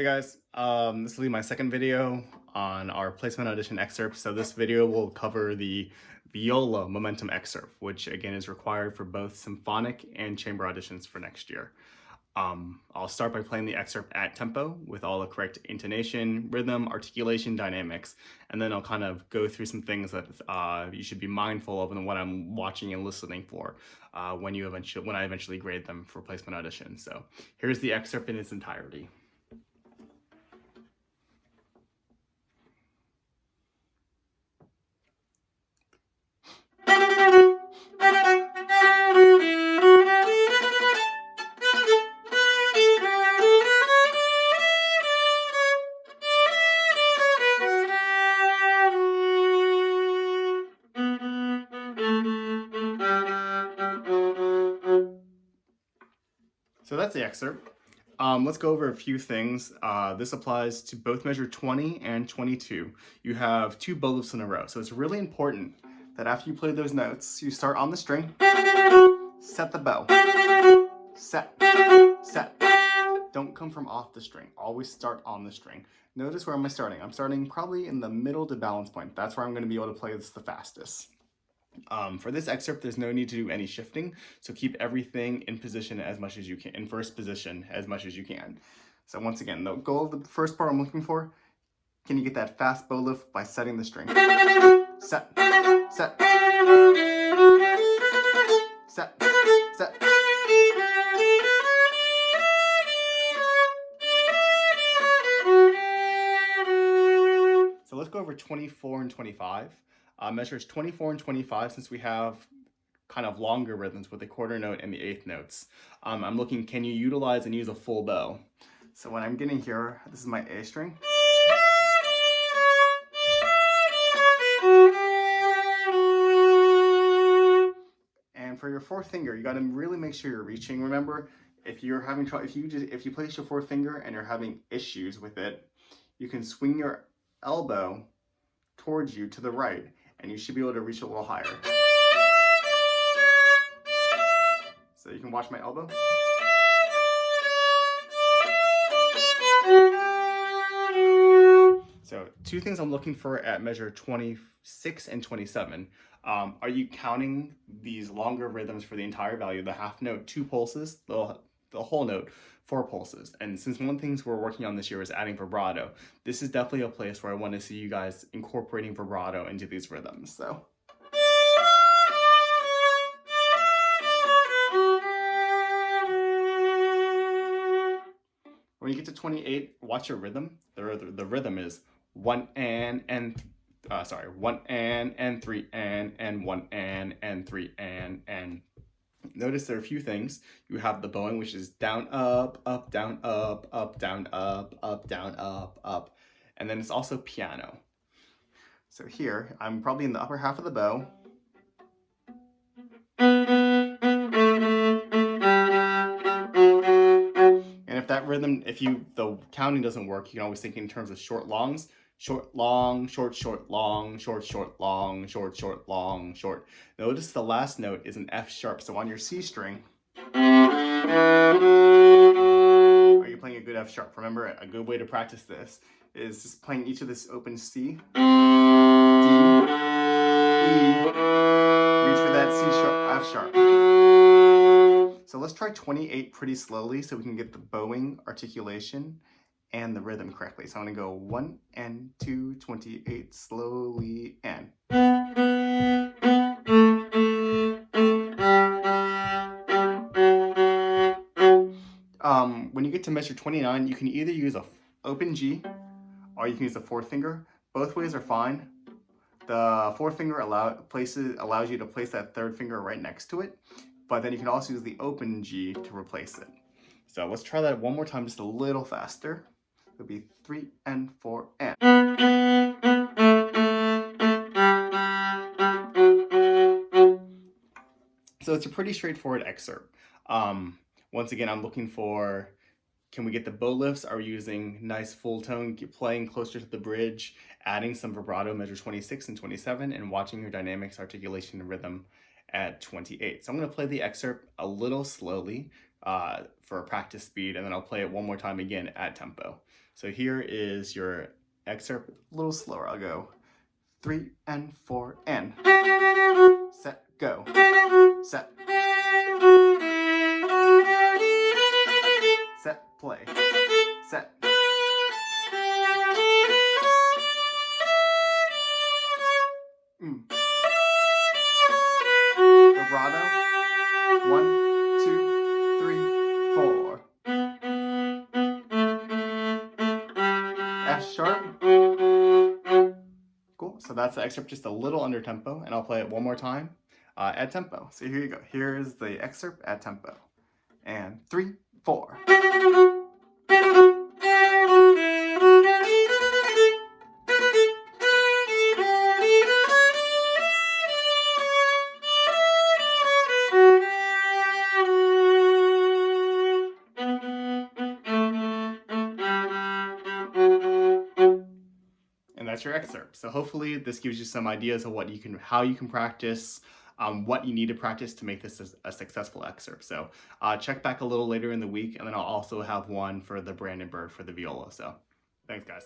Hey guys, this will be my second video on our placement audition excerpt. So this video will cover the Viola momentum excerpt, which again is required for both symphonic and chamber auditions for next year. I'll start by playing the excerpt at tempo with all the correct intonation, rhythm, articulation, dynamics, and then I'll kind of go through some things that you should be mindful of and what I'm watching and listening for when I eventually grade them for placement auditions. So here's the excerpt in its entirety. So that's the excerpt. Let's go over a few things. This applies to both measure 20 and 22. You have two bow lifts in a row, so it's really important that after you play those notes, you start on the string, set the bow, set, set. Don't come from off the string. Always start on the string. Notice where am I starting? I'm starting probably in the middle to balance point. That's where I'm going to be able to play this the fastest. For this excerpt, there's no need to do any shifting, so keep everything in position as much as you can, in first position as much as you can. So once again, the goal of the first part I'm looking for, can you get that fast bow lift by setting the string? Set, set, set, set. So let's go over 24 and 25. Measures 24 and 25, since we have kind of longer rhythms with the quarter note and the eighth notes. I'm looking, can you utilize and use a full bow? So when I'm getting here, this is my A string. And for your fourth finger, you got to really make sure you're reaching. Remember, if you're having trouble, if you place your fourth finger and you're having issues with it, you can swing your elbow towards you to the right, and you should be able to reach a little higher. So you can watch my elbow. So two things I'm looking for at measure 26 and 27. Are you counting these longer rhythms for the entire value? The half note, 2 pulses, the whole note, 4 pulses. And since one of the things we're working on this year is adding vibrato, this is definitely a place where I want to see you guys incorporating vibrato into these rhythms. So. When you get to 28, watch your rhythm. The rhythm is 1 and 1 and 3 and 1 and 3 and. Notice there are a few things. You have the bowing, which is down, up, down, up, down, up, down, up. And then it's also piano. So here, I'm probably in the upper half of the bow. And if that rhythm, the counting doesn't work, you can always think in terms of short longs. Short, long, short, short, long, short, short, long, short, short, long, short. Notice the last note is an F sharp. So on your C string, are you playing a good F sharp? Remember, a good way to practice this is just playing each of this open C, D, E, reach for that C sharp, F sharp. So let's try 28 pretty slowly so we can get the bowing, articulation, and the rhythm correctly. So I'm gonna go 1 and 2, 28, slowly, and. When you get to measure 29, you can either use a open G or you can use a fourth finger. Both ways are fine. The fourth finger allows you to place that third finger right next to it, but then you can also use the open G to replace it. So let's try that one more time, just a little faster. It'll be 3 and 4 and. So it's a pretty straightforward excerpt. Once again, I'm looking for, can we get the bow lifts? Are we using nice full tone, playing closer to the bridge, adding some vibrato, measure 26 and 27, and watching your dynamics, articulation, and rhythm at 28. So I'm going to play the excerpt a little slowly for practice speed, and then I'll play it one more time again at tempo. So here is your excerpt, a little slower. I'll go 3 and 4 and set, go, set, set, play, set. Vibrato, 1, 2, 3, 4. F sharp. Cool, so that's the excerpt, just a little under tempo, and I'll play it one more time at tempo. So here you go, here's the excerpt at tempo. And 3, 4. And that's your excerpt. So hopefully this gives you some ideas of how you can practice, what you need to practice to make this a successful excerpt. So check back a little later in the week, and then I'll also have one for the Brandenburg for the viola. So thanks, guys.